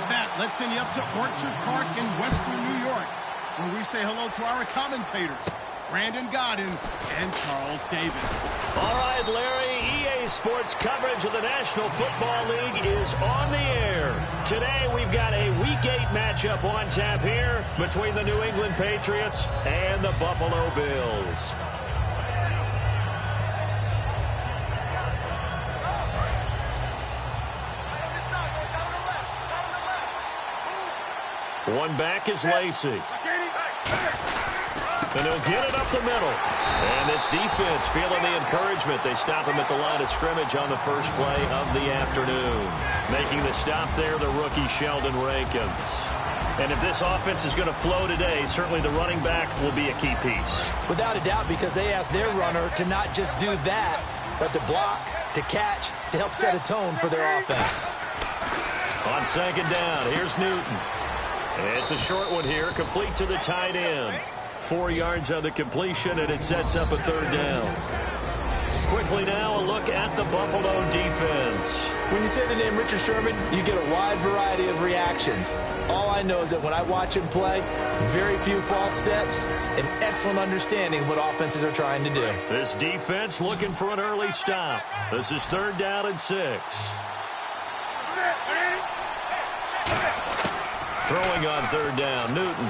that, let's send you up to Orchard Park in Western New York, where we say hello to our commentators, Brandon Godden and Charles Davis. All right, Larry, EA Sports coverage of the National Football League is on the air. Today, we've got a Week 8 matchup on tap here between the New England Patriots and the Buffalo Bills. One back is Lacey. And he'll get it up the middle. And this defense feeling the encouragement. They stop him at the line of scrimmage on the first play of the afternoon. Making the stop there, the rookie Sheldon Rankins. And if this offense is going to flow today, certainly the running back will be a key piece. Without a doubt, because they asked their runner to not just do that, but to block, to catch, to help set a tone for their offense. On second down, here's Newton. It's a short one here, complete to the tight end. 4 yards on the completion, and it sets up a third down. Quickly now, a look at the Buffalo defense. When you say the name Richard Sherman, you get a wide variety of reactions. All I know is that when I watch him play, very few false steps, and excellent understanding of what offenses are trying to do. This defense looking for an early stop. This is 3rd down and 6. Throwing on 3rd down, Newton.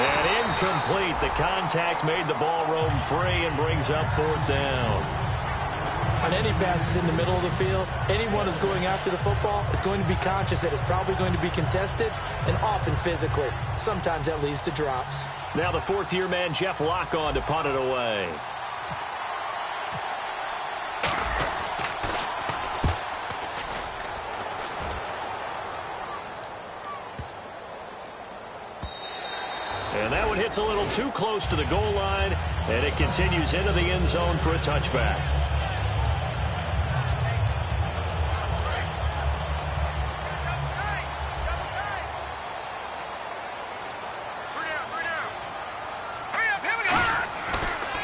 And incomplete. The contact made the ball roam free and brings up 4th down. On any passes in the middle of the field, anyone who's going after the football is going to be conscious that it's probably going to be contested and often physically. Sometimes that leads to drops. Now the 4th-year man, Jeff Locke, on to punt it away. And that one hits a little too close to the goal line, and it continues into the end zone for a touchback.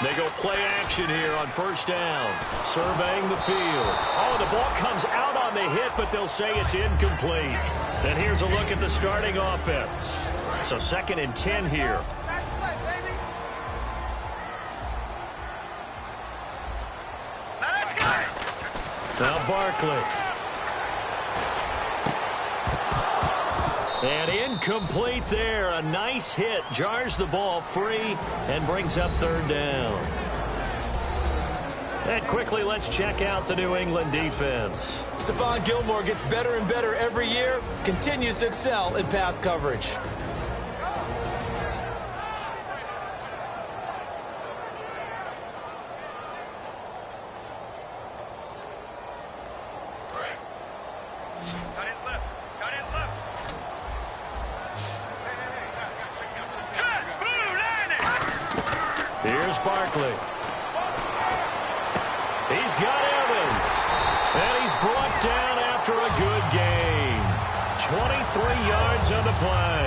They go play action here on 1st down. Surveying the field. Oh, the ball comes out on the hit, but they'll say it's incomplete. And here's a look at the starting offense. So 2nd and 10 here. Now Barkley. And incomplete there. A nice hit. Jars the ball free and brings up 3rd down. And quickly, let's check out the New England defense. Stephon Gilmore gets better and better every year. Continues to excel in pass coverage. Here's Barkley. He's got Evans. And he's brought down after a good game. 23 yards on the play.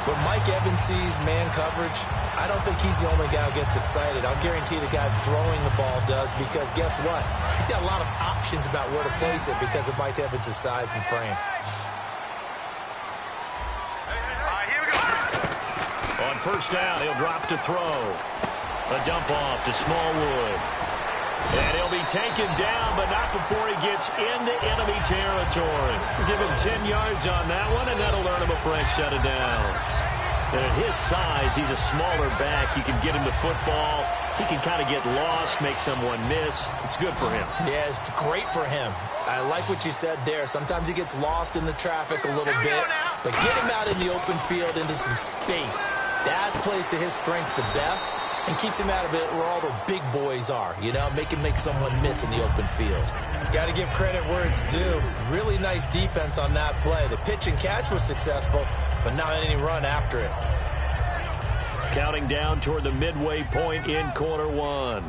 When Mike Evans sees man coverage, I don't think he's the only guy who gets excited. I'll guarantee the guy throwing the ball does, because guess what? He's got a lot of options about where to place it because of Mike Evans' size and frame. On 1st down, he'll drop to throw. A dump off to Smallwood. And he'll be taken down, but not before he gets into enemy territory. Give him 10 yards on that one, and that'll earn him a fresh set of downs. And at his size, he's a smaller back. You can get him the football. He can kind of get lost, make someone miss. It's good for him. Yeah, it's great for him. I like what you said there. Sometimes he gets lost in the traffic a little bit, but get him out in the open field into some space. That plays to his strengths the best and keeps him out of it where all the big boys are, you know, make someone miss in the open field. Got to give credit where it's due. Really nice defense on that play. The pitch and catch was successful, but not any run after it. Counting down toward the midway point in quarter one.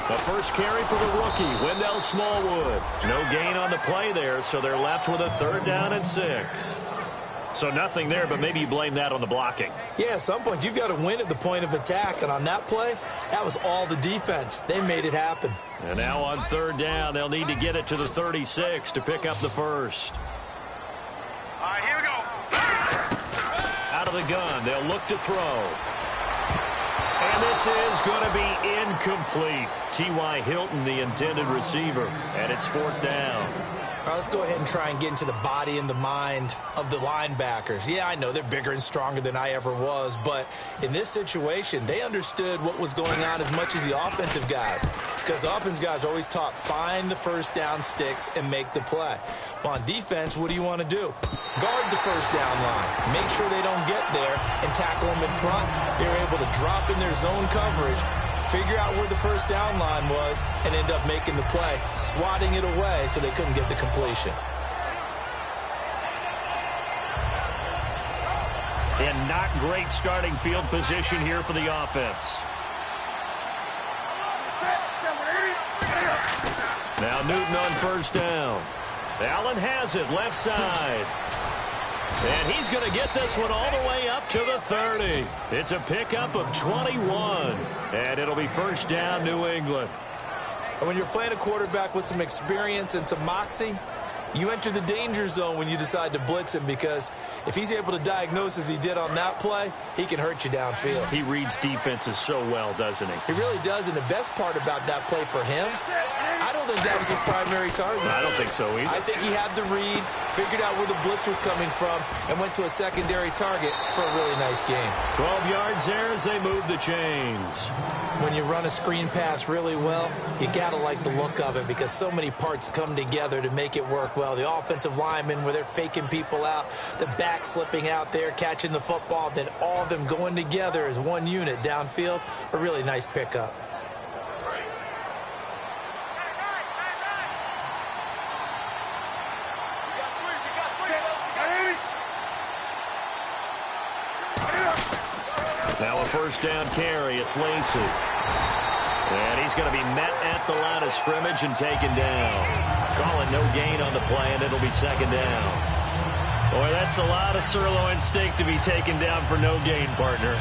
The first carry for the rookie, Wendell Smallwood. No gain on the play there, so they're left with a 3rd down and 6. So nothing there, but maybe you blame that on the blocking. Yeah, at some point, you've got to win at the point of attack. And on that play, that was all the defense. They made it happen. And now on third down, they'll need to get it to the 36 to pick up the first. All right, here we go. Out of the gun, they'll look to throw. And this is going to be incomplete. T.Y. Hilton, the intended receiver, and it's fourth down. All right, let's go ahead and try and get into the body and the mind of the linebackers. Yeah, I know they're bigger and stronger than I ever was, but in this situation, they understood what was going on as much as the offensive guys, because the offensive guys are always taught, find the first down sticks and make the play. Well, on defense, what do you want to do? Guard the first down line. Make sure they don't get there and tackle them in front. They're able to drop in their zone coverage, figure out where the first down line was, and end up making the play, swatting it away so they couldn't get the completion. And not great starting field position here for the offense. Now Newton on first down. Allen has it, left side. And he's going to get this one all the way up to the 30. It's a pickup of 21. And it'll be first down, New England. When you're playing a quarterback with some experience and some moxie, you enter the danger zone when you decide to blitz him, because if he's able to diagnose as he did on that play, he can hurt you downfield. He reads defenses so well, doesn't he? He really does, and the best part about that play for him, I don't think that was his primary target. I don't think so either. I think he had the read, figured out where the blitz was coming from, and went to a secondary target for a really nice game. 12 yards there as they move the chains. When you run a screen pass really well, you got to like the look of it, because so many parts come together to make it work well. The offensive linemen, where they're faking people out, the back slipping out there, catching the football, then all of them going together as one unit downfield. A really nice pickup. Now a first down carry. It's Lacey. And he's going to be met at the line of scrimmage and taken down. Calling no gain on the play, and it'll be second down. Boy, that's a lot of sirloin steak to be taken down for no gain, partner.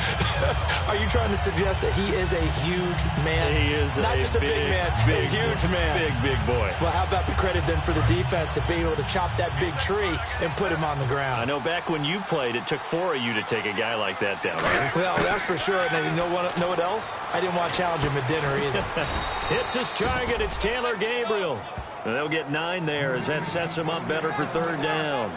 Are you trying to suggest that he is a huge man? He is not just a big man, a huge man. Big boy. Well, how about the credit then for the defense to be able to chop that big tree and put him on the ground? I know back when you played, it took 4 of you to take a guy like that down. Right? Well, that's for sure. And you know what else? I didn't want to challenge him at dinner either. Hits his target. It's Taylor Gabriel. And they'll get 9 there as that sets him up better for third down.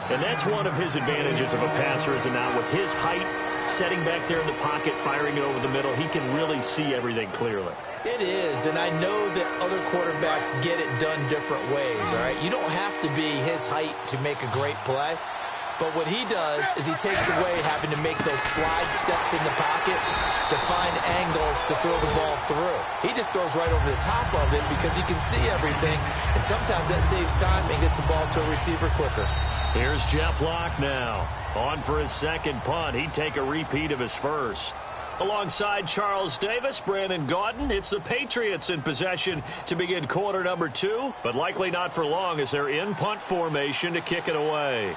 And that's one of his advantages of a passer, is now with his height, setting back there in the pocket, firing it over the middle, he can really see everything clearly. It is, and I know that other quarterbacks get it done different ways, all right? You don't have to be his height to make a great play. But what he does is he takes away having to make those slide steps in the pocket to find angles to throw the ball through. He just throws right over the top of it because he can see everything, and sometimes that saves time and gets the ball to a receiver quicker. Here's Jeff Locke now. On for his second punt. He'd take a repeat of his first. Alongside Charles Davis, Brandon Gaudin, it's the Patriots in possession to begin quarter number 2, but likely not for long as they're in punt formation to kick it away.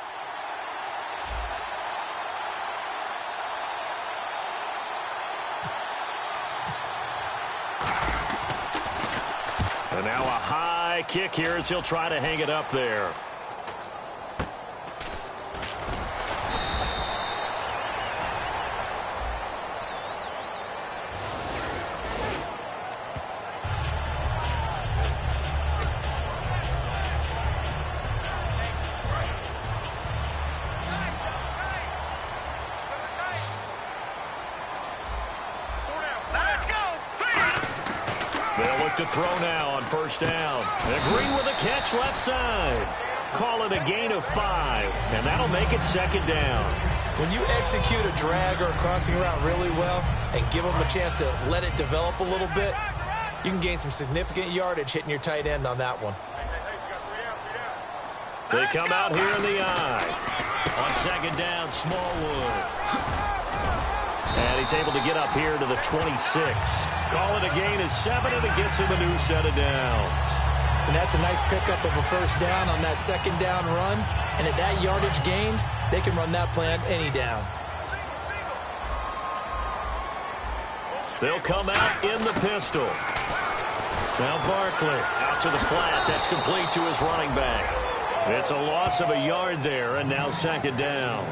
And now a high kick here as he'll try to hang it up there. To throw now on first down. And Green with a catch left side. Call it a gain of 5, and that'll make it second down. When you execute a drag or a crossing route really well and give them a chance to let it develop a little bit, you can gain some significant yardage hitting your tight end on that one. They come out here in the eye. On second down, Smallwood. And he's able to get up here to the 26. Call it a gain of 7, and it gets him a new set of downs. And that's a nice pickup of a first down on that second down run. And at that yardage gained, they can run that play on any down. They'll come out in the pistol. Now Barkley out to the flat. That's complete to his running back. It's a loss of a yard there, and now second down.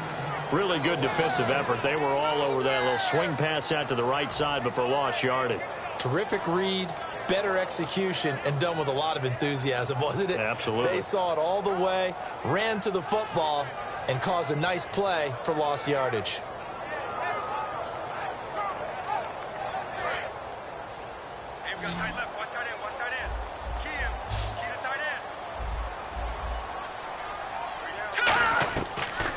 Really good defensive effort. They were all over that little swing pass out to the right side before lost yardage. Terrific read, better execution, and done with a lot of enthusiasm, wasn't it? Absolutely. They saw it all the way, ran to the football, and caused a nice play for lost yardage.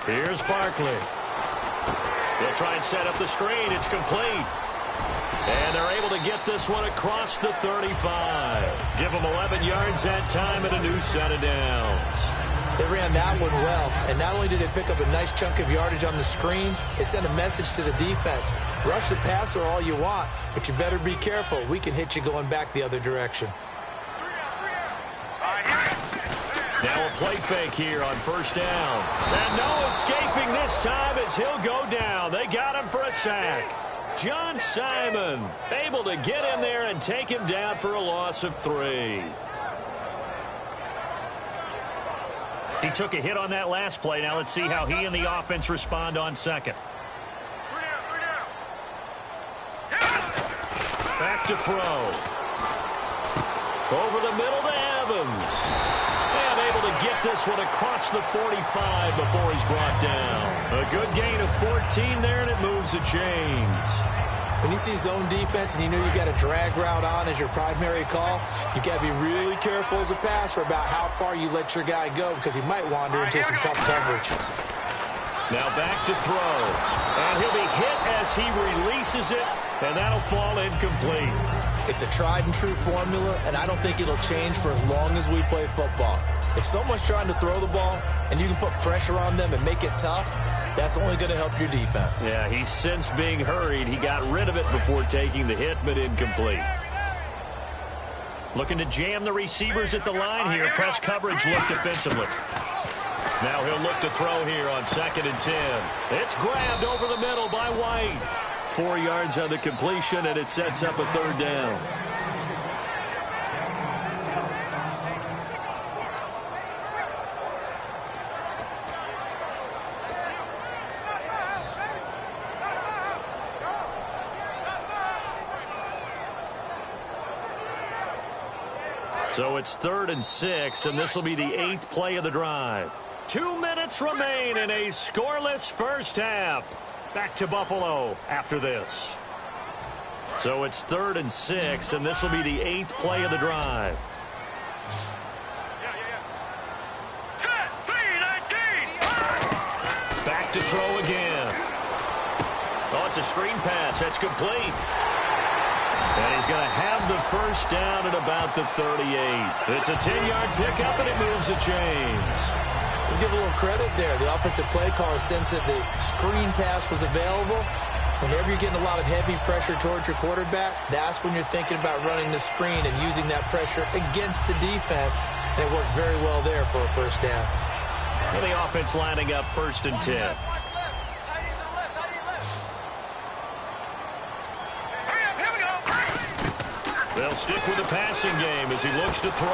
Here's Barkley. They'll try and set up the screen. It's complete. And they're able to get this one across the 35. Give them 11 yards that time and a new set of downs. They ran that one well, and not only did they pick up a nice chunk of yardage on the screen, it sent a message to the defense. Rush the passer all you want, but you better be careful. We can hit you going back the other direction. Now a play fake here on first down. And no escaping this time as he'll go down. They got him for a sack. John Simon able to get in there and take him down for a loss of 3. He took a hit on that last play. Now let's see how he and the offense respond on second. Back to throw. Over the middle to Evans. And able to get this one across the 45 before he's brought down. A good gain of 14 there, and it moves the chains. When you see zone defense and you know you got a drag route on as your primary call, you got to be really careful as a passer about how far you let your guy go because he might wander into some tough coverage. Now back to throw. And he'll be hit as he releases it, and that'll fall incomplete. It's a tried and true formula, and I don't think it'll change for as long as we play football. If someone's trying to throw the ball and you can put pressure on them and make it tough, that's only going to help your defense. Yeah, he's since being hurried. He got rid of it before taking the hit, but incomplete. Looking to jam the receivers at the line here. Press coverage look defensively. Now he'll look to throw here on 2nd and 10. It's grabbed over the middle by White. 4 yards on the completion, and it sets up a third down. So it's 3rd and 6, and this will be the 8th play of the drive. 2 minutes remain in a scoreless first half. Back to Buffalo after this. So it's 3rd and 6, and this will be the 8th play of the drive. Back to throw again. Oh, it's a screen pass. That's complete. And he's going to have the first down at about the 38. It's a 10-yard pickup, and it moves the chains. Let's give a little credit there. The offensive play caller sensed that the screen pass was available. Whenever you're getting a lot of heavy pressure towards your quarterback, that's when you're thinking about running the screen and using that pressure against the defense. And it worked very well there for a first down. And the offense lining up 1st and 10. They'll stick with the passing game as he looks to throw.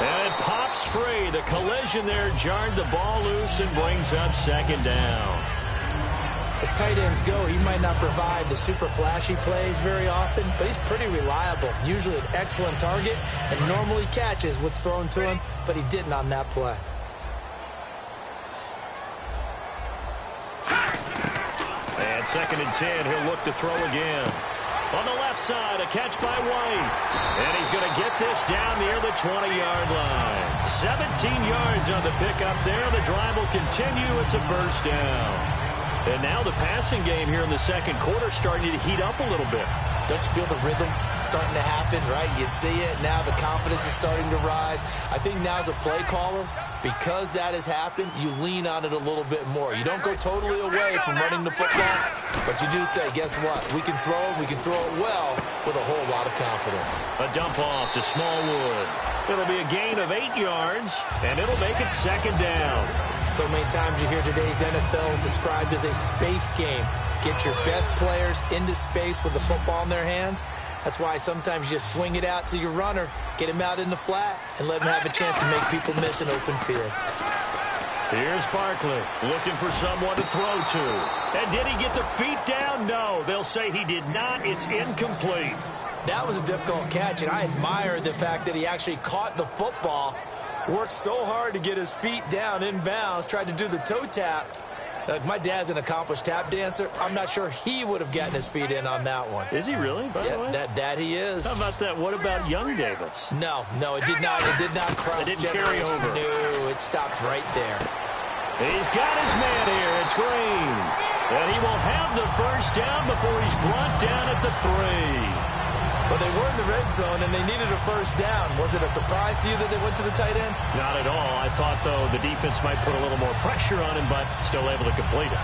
And it pops free. The collision there jarred the ball loose and brings up 2nd down. As tight ends go, he might not provide the super flashy plays very often, but he's pretty reliable. Usually an excellent target and normally catches what's thrown to him, but he didn't on that play. And 2nd and 10, he'll look to throw again. On the left side, a catch by White. And he's going to get this down near the 20-yard line. 17 yards on the pickup there. The drive will continue. It's a first down. And now the passing game here in the second quarter starting to heat up a little bit. Don't you feel the rhythm starting to happen, right? You see it. Now the confidence is starting to rise. I think now as a play caller, because that has happened, you lean on it a little bit more. You don't go totally away from running the football, but you do say, guess what? We can throw it. We can throw it well. with a whole lot of confidence. A dump off to Smallwood. It'll be a gain of 8 yards, and it'll make it second down. So many times you hear today's NFL described as a space game. Get your best players into space with the football in their hands. That's why sometimes you just swing it out to your runner, get him out in the flat, and let him have a chance to make people miss an open field. Here's Barkley looking for someone to throw to. And did he get the feet down? No, they'll say he did not. It's incomplete. That was a difficult catch, and I admire the fact that he actually caught the football, worked so hard to get his feet down inbounds, tried to do the toe tap. My dad's an accomplished tap dancer. I'm not sure he would have gotten his feet in on that one. Is he really? By the way? That he is. How about that? What about young Davis? No, it did not. It did not cross. It didn't carry over. No, it stopped right there. He's got his man here. It's Green. And he will have the first down before he's brought down at the 3. Well, they were in the red zone, and they needed a first down. Was it a surprise to you that they went to the tight end? Not at all. I thought, though, the defense might put a little more pressure on him, but still able to complete it.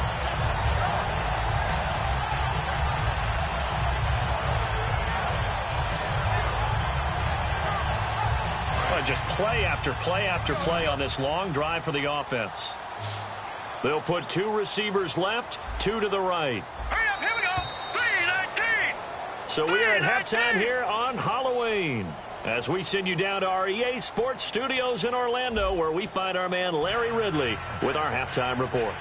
Just play after play after play on this long drive for the offense. They'll put 2 receivers left, 2 to the right. Hurry up, here we go. 3:19. So we are at halftime here on Halloween as we send you down to our EA Sports Studios in Orlando, where we find our man Larry Ridley with our halftime report.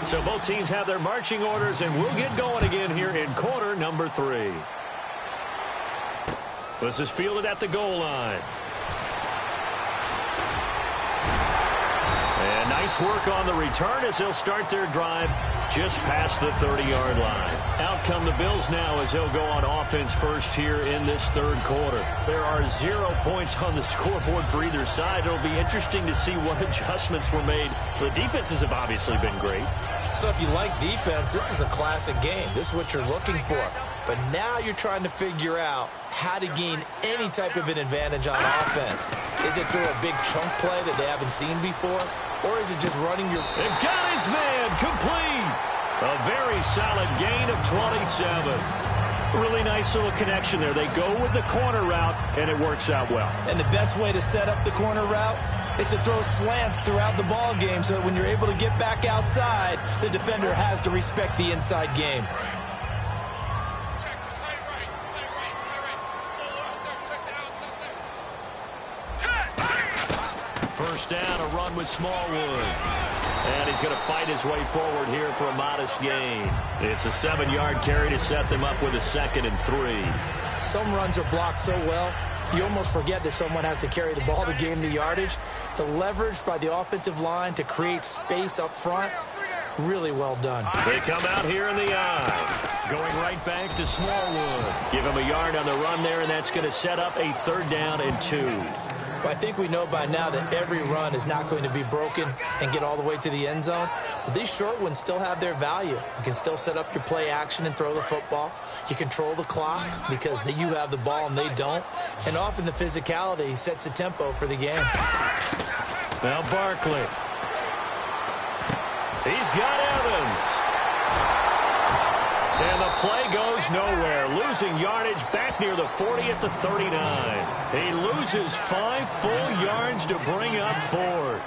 So both teams have their marching orders, and we'll get going again here in quarter number 3. This is fielded at the goal line. And nice work on the return as they'll start their drive just past the 30-yard line. Out come the Bills now as they'll go on offense first here in this third quarter. There are 0 points on the scoreboard for either side. It'll be interesting to see what adjustments were made. The defenses have obviously been great. So if you like defense, this is a classic game. This is what you're looking for. But now you're trying to figure out how to gain any type of an advantage on offense. Is it through a big chunk play that they haven't seen before? Or is it just running your... They've got his man complete. A very solid gain of 27. Really nice little connection there. They go with the corner route, and it works out well. And the best way to set up the corner route is to throw slants throughout the ball game so that when you're able to get back outside, the defender has to respect the inside game. First down, a run with Smallwood. And he's going to fight his way forward here for a modest gain. It's a 7-yard carry to set them up with a 2nd and 3. Some runs are blocked so well, you almost forget that someone has to carry the ball to gain the yardage. The leverage by the offensive line to create space up front, really well done. They come out here in the eye. Going right back to Smallwood. Give him a yard on the run there, and that's going to set up a 3rd down and 2. Well, I think we know by now that every run is not going to be broken and get all the way to the end zone. But these short ones still have their value. You can still set up your play action and throw the football. You control the clock because you have the ball and they don't. And often the physicality sets the tempo for the game. Now Barkley. He's got Evans. And the play goes nowhere. Losing yardage back near the 40 at the 39. He loses 5 full yards to bring up 4th.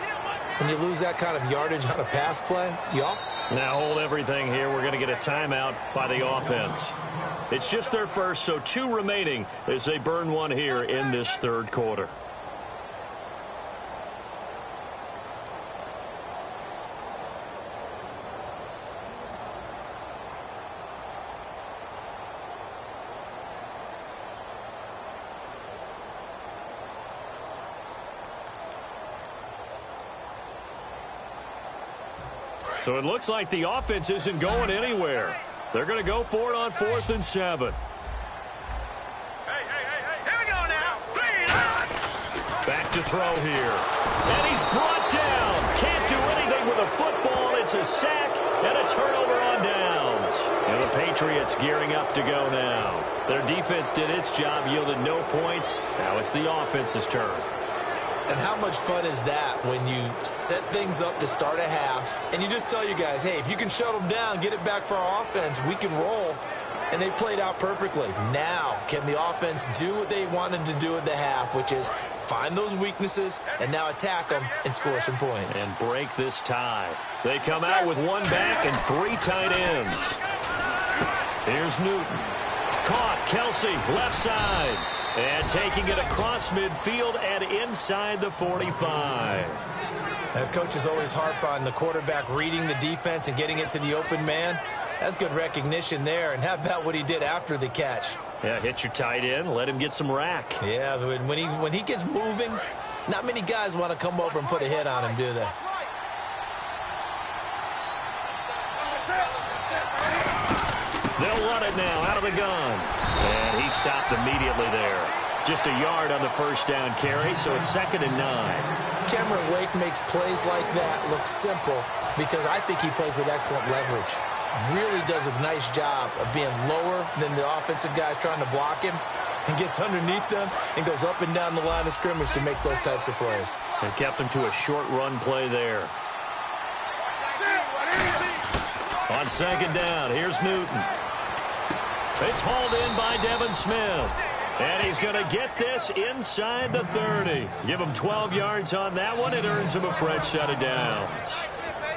When you lose that kind of yardage on a pass play, Now hold everything here. We're going to get a timeout by the offense. It's just their first, so 2 remaining as they burn one here in this third quarter. So it looks like the offense isn't going anywhere. They're going to go for it on 4th and 7. Hey, here we go now. 3. Back to throw here. And he's brought down. Can't do anything with a football. It's a sack. And a turnover on downs. And the Patriots gearing up to go now. Their defense did its job, yielded no points. Now it's the offense's turn. And how much fun is that when you set things up to start a half and you just tell you guys, hey, if you can shut them down, get it back for our offense, we can roll. And they played out perfectly. Now, can the offense do what they wanted to do at the half, which is find those weaknesses and now attack them and score some points. And break this tie. They come out with one back and 3 tight ends. Here's Newton. Caught, Kelsey, left side. And taking it across midfield and inside the 45. Coach is always harp on the quarterback reading the defense and getting it to the open man. That's good recognition there. And how about what he did after the catch? Yeah, hit your tight end, let him get some rack. Yeah, when he gets moving, not many guys want to come over and put a hit on him, do they? They'll run it now out of the gun. And he stopped immediately there. Just a yard on the first down carry, so it's 2nd and 9. Cameron Wake makes plays like that look simple because I think he plays with excellent leverage. Really does a nice job of being lower than the offensive guys trying to block him and gets underneath them and goes up and down the line of scrimmage to make those types of plays. And kept him to a short run play there. On 2nd down, here's Newton. It's hauled in by Devin Smith. And he's going to get this inside the 30. Give him 12 yards on that one. It earns him a fresh set of downs.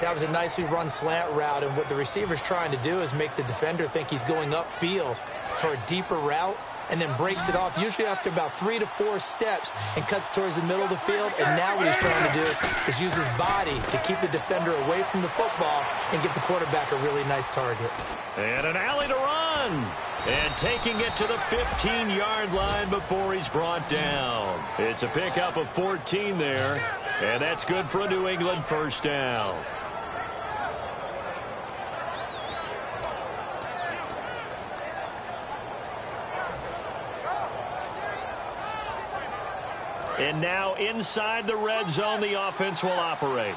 That was a nicely run slant route, and what the receiver's trying to do is make the defender think he's going upfield for a deeper route and then breaks it off, usually after about 3 to 4 steps, and cuts towards the middle of the field. And now what he's trying to do is use his body to keep the defender away from the football and get the quarterback a really nice target. And an alley to run. And taking it to the 15-yard line before he's brought down. It's a pickup of 14 there, and that's good for a New England first down. And now inside the red zone, the offense will operate.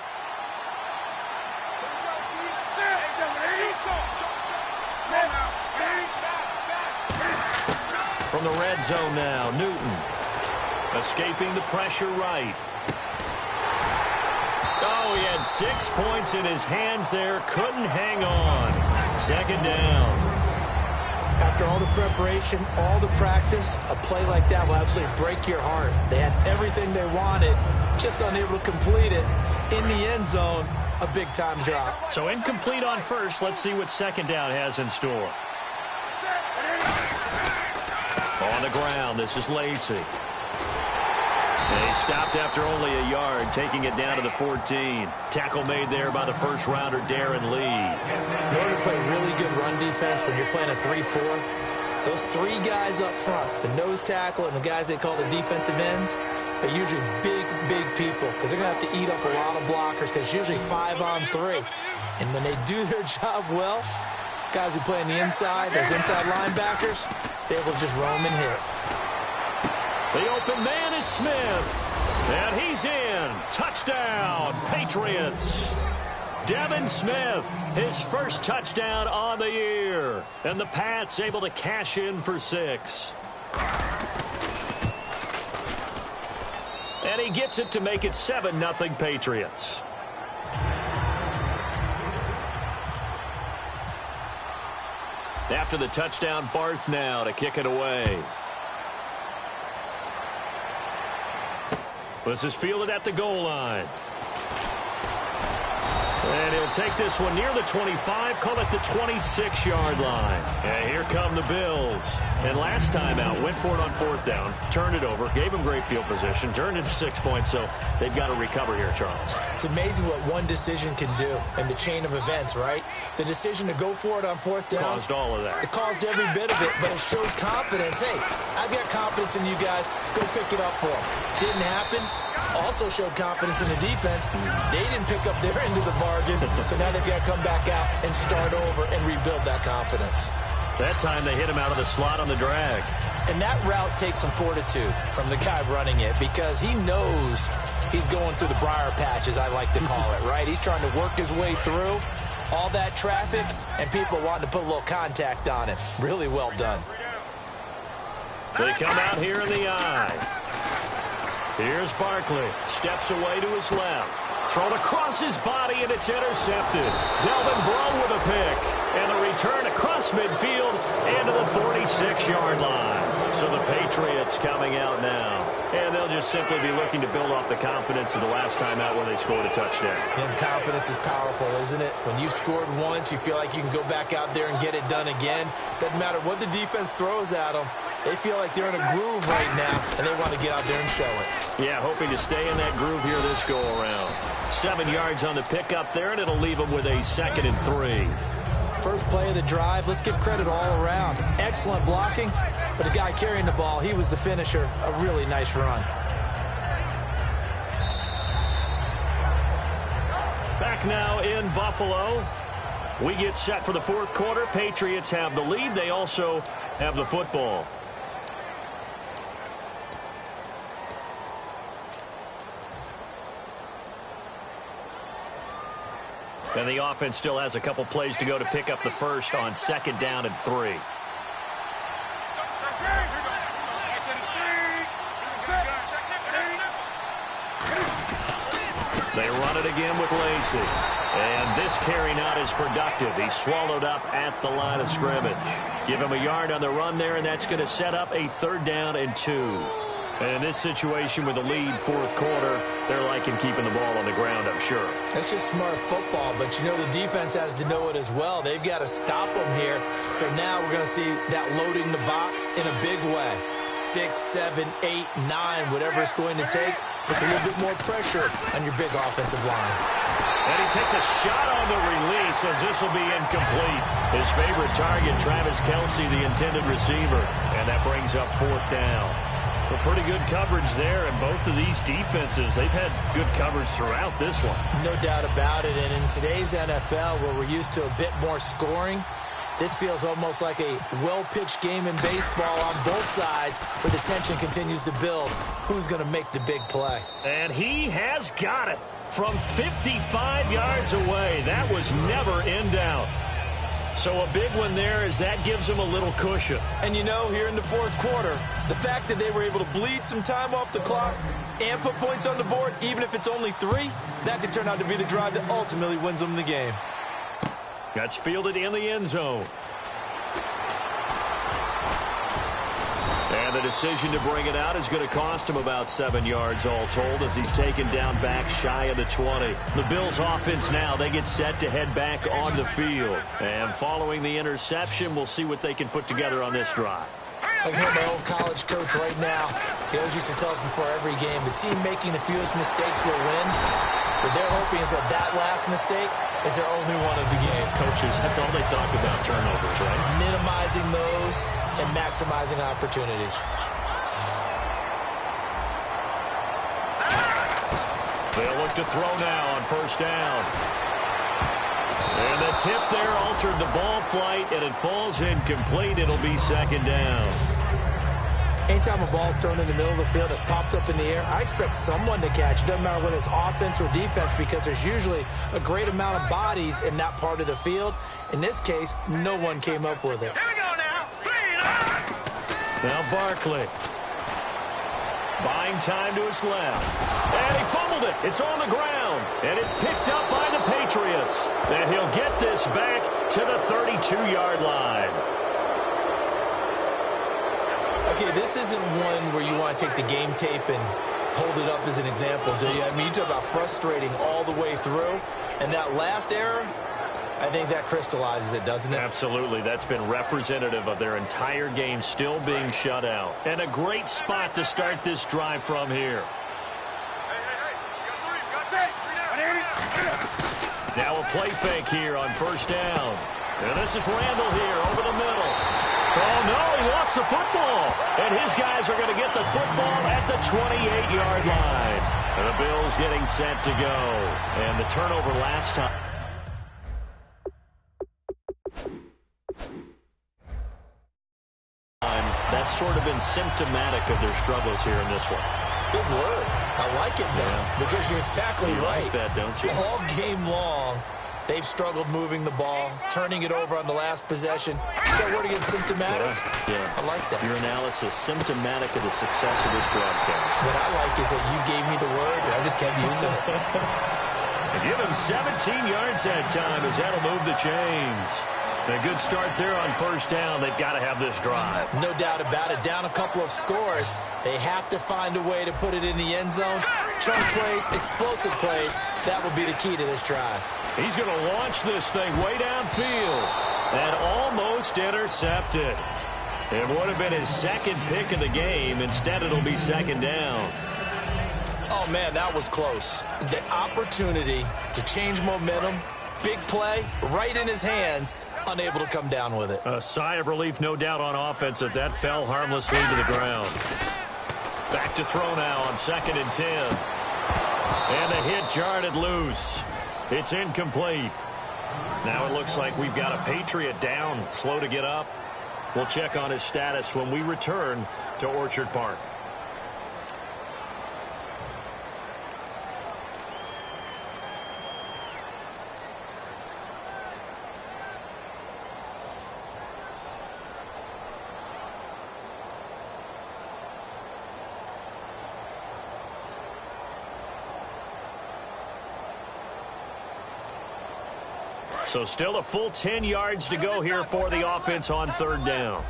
From the red zone now, Newton. Escaping the pressure right. Oh, he had 6 points in his hands there. Couldn't hang on. 2nd down. After all the preparation, all the practice, a play like that will absolutely break your heart. They had everything they wanted, just unable to complete it. In the end zone, a big-time drop. So incomplete on first. Let's see what 2nd down has in store. On the ground, this is Lacey. And he stopped after only a yard, taking it down to the 14. Tackle made there by the first-rounder, Darren Lee. In order to play really good run defense when you're playing a 3-4, those 3 guys up front, the nose tackle and the guys they call the defensive ends, are usually big, big people because they're going to have to eat up a lot of blockers because it's usually 5-on-3. And when they do their job well, guys who play on the inside, those inside linebackers, they will just roam and hit. The open man is Smith. And he's in. Touchdown, Patriots. Devin Smith, his first touchdown on the year. And the Pats able to cash in for 6. And he gets it to make it 7-0 Patriots. After the touchdown, Barth now to kick it away. This is fielded at the goal line. And he'll take this one near the 25, call it the 26-yard line. And here come the Bills. And last time out, went for it on 4th down, turned it over, gave him great field position, turned it to 6 points, so they've got to recover here, Charles. It's amazing what one decision can do in the chain of events, right? The decision to go for it on 4th down. Caused all of that. It caused every bit of it, but it showed confidence. Hey, I've got confidence in you guys. Go pick it up for them. Didn't happen. Also showed confidence in the defense. They didn't pick up their end of the bargain, so now they've got to come back out and start over and rebuild that confidence. That time they hit him out of the slot on the drag. And that route takes some fortitude from the guy running it because he knows he's going through the briar patch, as I like to call it, right? He's trying to work his way through. All that traffic and people wanting to put a little contact on it. Really well done. They come out here in the eye. Here's Barkley. Steps away to his left. Thrown across his body, and it's intercepted. Delvin Breaux with a pick. And a return across midfield and to the 46-yard line. So the Patriots coming out now. And they'll just simply be looking to build off the confidence of the last time out where they scored a touchdown. And confidence is powerful, isn't it? When you've scored once, you feel like you can go back out there and get it done again. Doesn't matter what the defense throws at them. They feel like they're in a groove right now, and they want to get out there and show it. Yeah, hoping to stay in that groove here this go-around. 7 yards on the pickup there, and it'll leave them with a 2nd and 3. First play of the drive, let's give credit all around. Excellent blocking, but the guy carrying the ball, he was the finisher. A really nice run. Back now in Buffalo. We get set for the 4th quarter. Patriots have the lead. They also have the football. And the offense still has a couple plays to go to pick up the first on 2nd down and 3. They run it again with Lacy. And this carry not as productive. He's swallowed up at the line of scrimmage. Give him a yard on the run there, and that's going to set up a 3rd down and 2. And in this situation with the lead 4th quarter, they're liking keeping the ball on the ground, I'm sure. That's just smart football, but you know the defense has to know it as well. They've got to stop them here. So now we're going to see that loading the box in a big way. 6, 7, 8, 9, whatever it's going to take. Puts a little bit more pressure on your big offensive line. And he takes a shot on the release as this will be incomplete. His favorite target, Travis Kelce, the intended receiver. And that brings up 4th down. Well, pretty good coverage there, and both of these defenses, they've had good coverage throughout this one. No doubt about it, and in today's NFL, where we're used to a bit more scoring, this feels almost like a well-pitched game in baseball on both sides, where the tension continues to build. Who's going to make the big play? And he has got it from 55 yards away. That was never in doubt. So a big one there as that gives them a little cushion. And you know, here in the 4th quarter, the fact that they were able to bleed some time off the clock and put points on the board, even if it's only 3, that could turn out to be the drive that ultimately wins them the game. That's fielded in the end zone. And the decision to bring it out is going to cost him about 7 yards all told as he's taken down back shy of the 20. The Bills offense now, they get set to head back on the field. And following the interception, we'll see what they can put together on this drive. I can hear my old college coach right now. He always used to tell us before every game, the team making the fewest mistakes will win. But they're hoping is that last mistake is their only one of the game. Coaches, that's all they talk about, turnovers, right? Minimizing those and maximizing opportunities. They'll look to throw now on 1st down. And the tip there altered the ball flight, and it falls incomplete. It'll be 2nd down. Anytime a ball's thrown in the middle of the field, it's popped up in the air, I expect someone to catch. It doesn't matter whether it's offense or defense because there's usually a great amount of bodies in that part of the field. In this case, no one came up with it. Here we go now. Now Barkley. Buying time to his left. And he fumbled it. It's on the ground. And it's picked up by the Patriots. And he'll get this back to the 32-yard line. Okay, this isn't one where you want to take the game tape and hold it up as an example, do you? I mean, you talk about frustrating all the way through. And that last error, I think that crystallizes it, doesn't it? Absolutely. That's been representative of their entire game still being shut out. And a great spot to start this drive from here. Now a play fake here on 1st down. And this is Randall here over the middle. Oh, no, he lost the football. And his guys are going to get the football at the 28-yard line. And the Bills getting set to go. And the turnover last time. That's sort of been symptomatic of their struggles here in this one. Good word. I like it now because you're exactly right. You like that, don't you? All game long, They've struggled moving the ball, turning it over on the last possession. Is that word again, symptomatic? Yeah. I like that. Your analysis, symptomatic of the success of this broadcast. What I like is that you gave me the word, and I just kept using it. Give him 17 yards that time as that'll move the chains. A good start there on first down. They've got to have this drive. No doubt about it. Down a couple of scores. They have to find a way to put it in the end zone. Chunk plays, explosive plays. That will be the key to this drive. He's going to launch this thing way downfield and almost intercepted. It would have been his second pick of the game. Instead, it'll be second down. Oh, man, that was close. The opportunity to change momentum, big play, right in his hands, unable to come down with it. A sigh of relief, no doubt, on offense that fell harmlessly to the ground. Back to throw now on 2nd and 10. And the hit jarred it loose. It's incomplete. Now it looks like we've got a Patriot down, slow to get up. We'll check on his status when we return to Orchard Park. So still a full 10 yards to go here for the offense on 3rd down.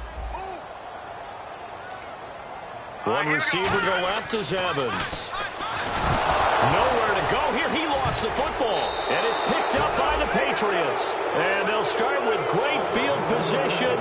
One receiver to the left is Evans. Nowhere to go here. He lost the football. And it's picked up by the Patriots. And they'll start with great field position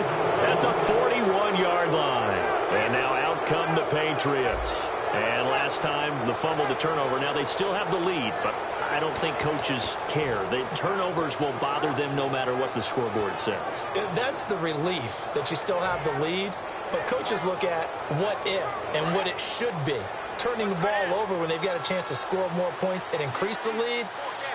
at the 41-yard line. And now out come the Patriots. And last time, the fumble, the turnover. Now they still have the lead, but I don't think coaches care. The turnovers will bother them no matter what the scoreboard says. That's the relief that you still have the lead, but coaches look at what if and what it should be. Turning the ball over when they've got a chance to score more points and increase the lead,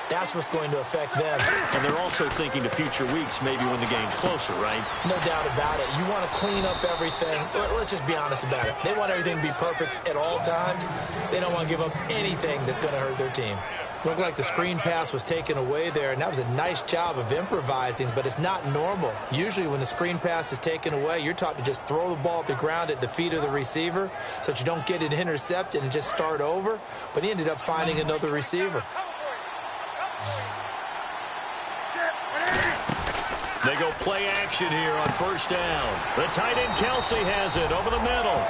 that's what's going to affect them. And they're also thinking to future weeks, maybe when the game's closer, right? No doubt about it. You want to clean up everything. Let's just be honest about it. They want everything to be perfect at all times. They don't want to give up anything that's going to hurt their team. Looked like the screen pass was taken away there, and that was a nice job of improvising, but it's not normal. Usually when the screen pass is taken away, you're taught to just throw the ball at the ground at the feet of the receiver so that you don't get it intercepted and just start over, but he ended up finding another receiver. They go play action here on 1st down. The tight end Kelsey has it over the middle.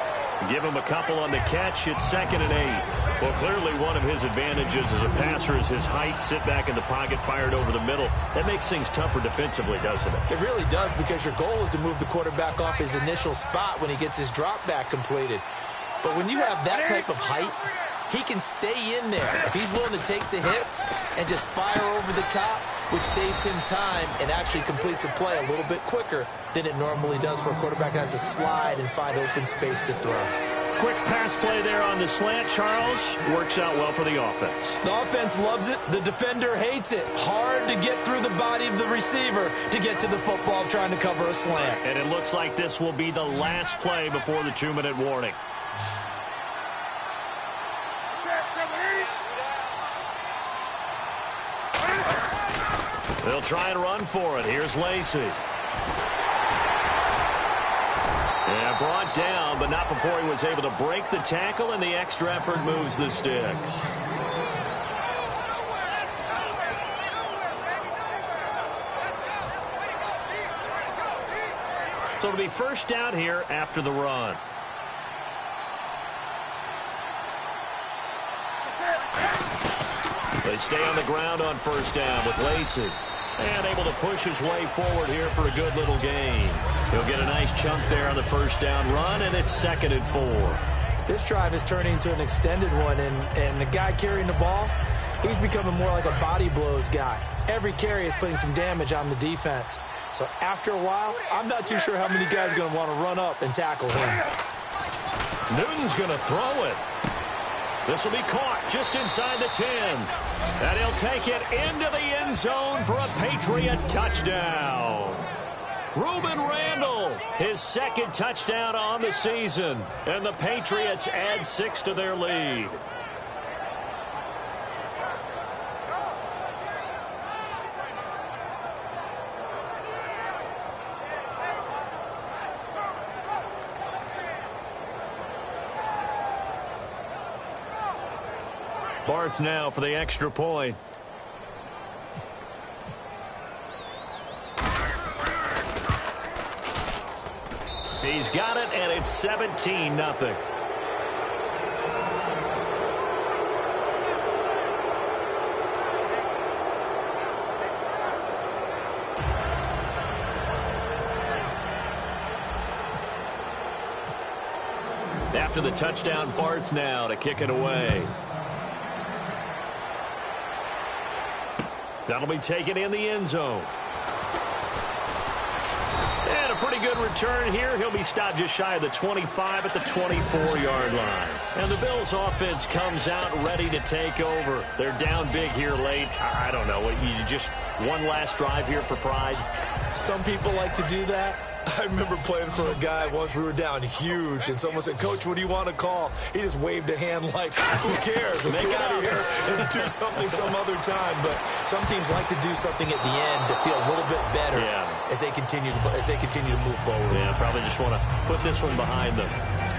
Give him a couple on the catch. It's 2nd and 8. Well, clearly one of his advantages as a passer is his height. Sit back in the pocket, fired over the middle. That makes things tougher defensively, doesn't it? It really does, because your goal is to move the quarterback off his initial spot when he gets his drop back completed. But when you have that type of height, he can stay in there if he's willing to take the hits and just fire over the top, which saves him time and actually completes a play a little bit quicker than it normally does for a quarterback that has to slide and find open space to throw. Quick pass play there on the slant, Charles. Works out well for the offense. The offense loves it. The defender hates it. Hard to get through the body of the receiver to get to the football trying to cover a slant. And it looks like this will be the last play before the 2-minute warning. They'll try and run for it. Here's Lacey. Yeah, brought down, but not before he was able to break the tackle, and the extra effort moves the sticks. So it'll be 1st down here after the run. They stay on the ground on 1st down with Lacey. And able to push his way forward here for a good little gain. He'll get a nice chunk there on the 1st down run, and it's 2nd and 4. This drive is turning into an extended one, and the guy carrying the ball, he's becoming more like a body blows guy. Every carry is putting some damage on the defense. So after a while, I'm not too sure how many guys are going to want to run up and tackle him. Newton's going to throw it. This will be caught just inside the 10. And he'll take it into the end zone for a Patriot touchdown. Reuben Randall, his 2nd touchdown on the season. And the Patriots add 6 to their lead. Barth now for the extra point. He's got it, and it's 17-0. After the touchdown, Barth now to kick it away. That'll be taken in the end zone. And a pretty good return here. He'll be stopped just shy of the 25 at the 24-yard line. And the Bills offense comes out ready to take over. They're down big here late. I don't know. You just one last drive here for pride? Some people like to do that. I remember playing for a guy once. We were down huge, and someone said, "Coach, what do you want to call?" He just waved a hand like, who cares? Let's get out of here and do something some other time. But some teams like to do something at the end to feel a little bit better as they continue to move forward. Yeah, probably just want to put this one behind them.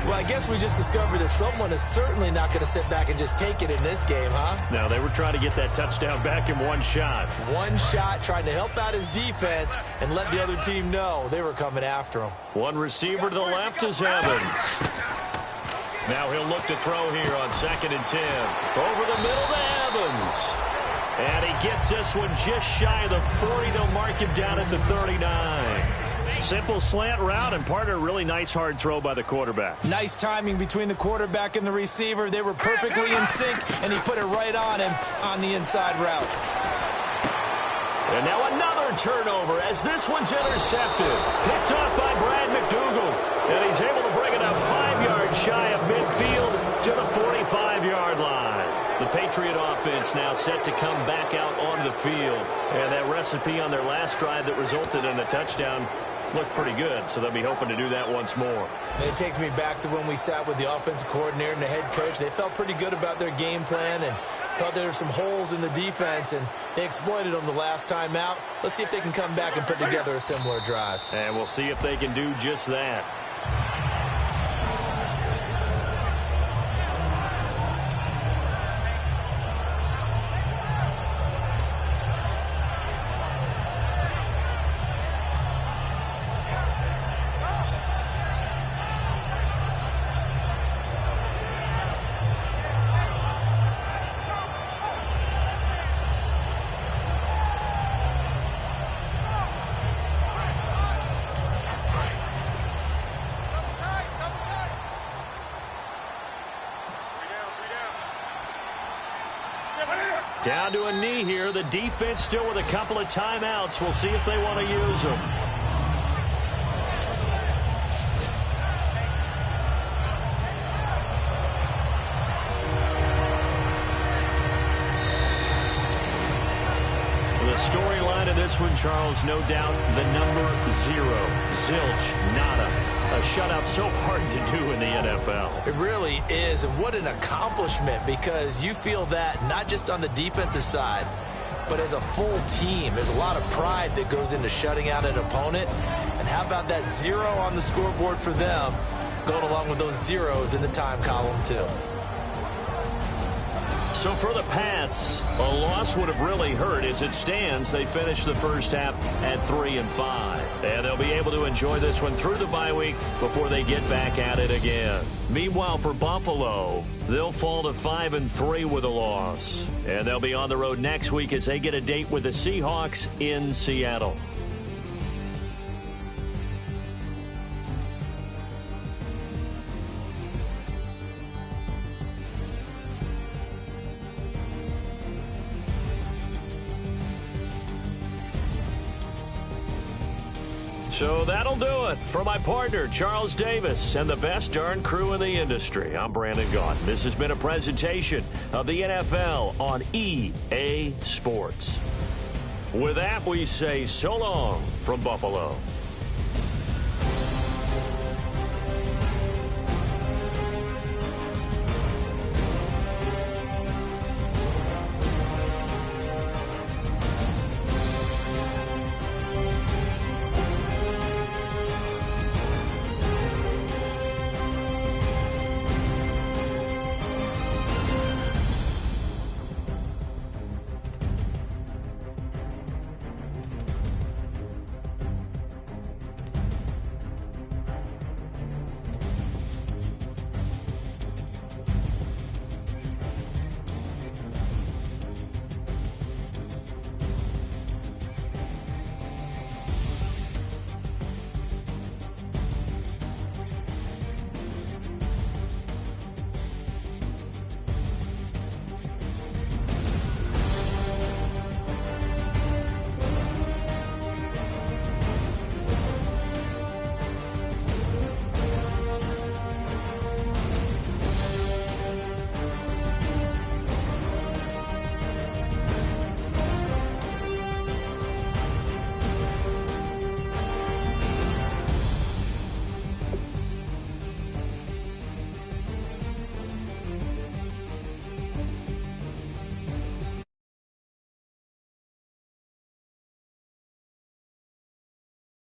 Well, I guess we just discovered that someone is certainly not going to sit back and just take it in this game, huh? No, they were trying to get that touchdown back in one shot. One shot, trying to help out his defense and let the other team know they were coming after him. One receiver to the left is Evans. Now he'll look to throw here on 2nd and 10. Over the middle to Evans. And he gets this one just shy of the 40. They'll mark him down at the 39. Simple slant route, and part of a really nice hard throw by the quarterback. Nice timing between the quarterback and the receiver. They were perfectly in sync, and he put it right on him on the inside route. And now another turnover as this one's intercepted. Picked off by Brad McDougal. And he's able to bring it up 5 yards shy of midfield to the 45-yard line. The Patriot offense now set to come back out on the field. And that recipe on their last drive that resulted in a touchdown looked pretty good, so they'll be hoping to do that once more. It takes me back to when we sat with the offensive coordinator and the head coach. They felt pretty good about their game plan and thought there were some holes in the defense, and they exploited them the last time out. Let's see if they can come back and put together a similar drive. And we'll see if they can do just that. Down to a knee here. The defense still with a couple of timeouts. We'll see if they want to use them. The storyline of this one, Charles, no doubt the number 0. Zilch, nada. A shutout so hard to do in the NFL. It really is, and what an accomplishment, because you feel that not just on the defensive side, but as a full team. There's a lot of pride that goes into shutting out an opponent, and how about that 0 on the scoreboard for them, going along with those zeros in the time column too. So for the Pats, a loss would have really hurt. As it stands, they finished the first half at 3-5. And they'll be able to enjoy this one through the bye week before they get back at it again. Meanwhile, for Buffalo, they'll fall to 5-3 with a loss. And they'll be on the road next week as they get a date with the Seahawks in Seattle. So that'll do it. For my partner, Charles Davis, and the best darn crew in the industry, I'm Brandon Gaudin. This has been a presentation of the NFL on EA Sports. With that, we say so long from Buffalo.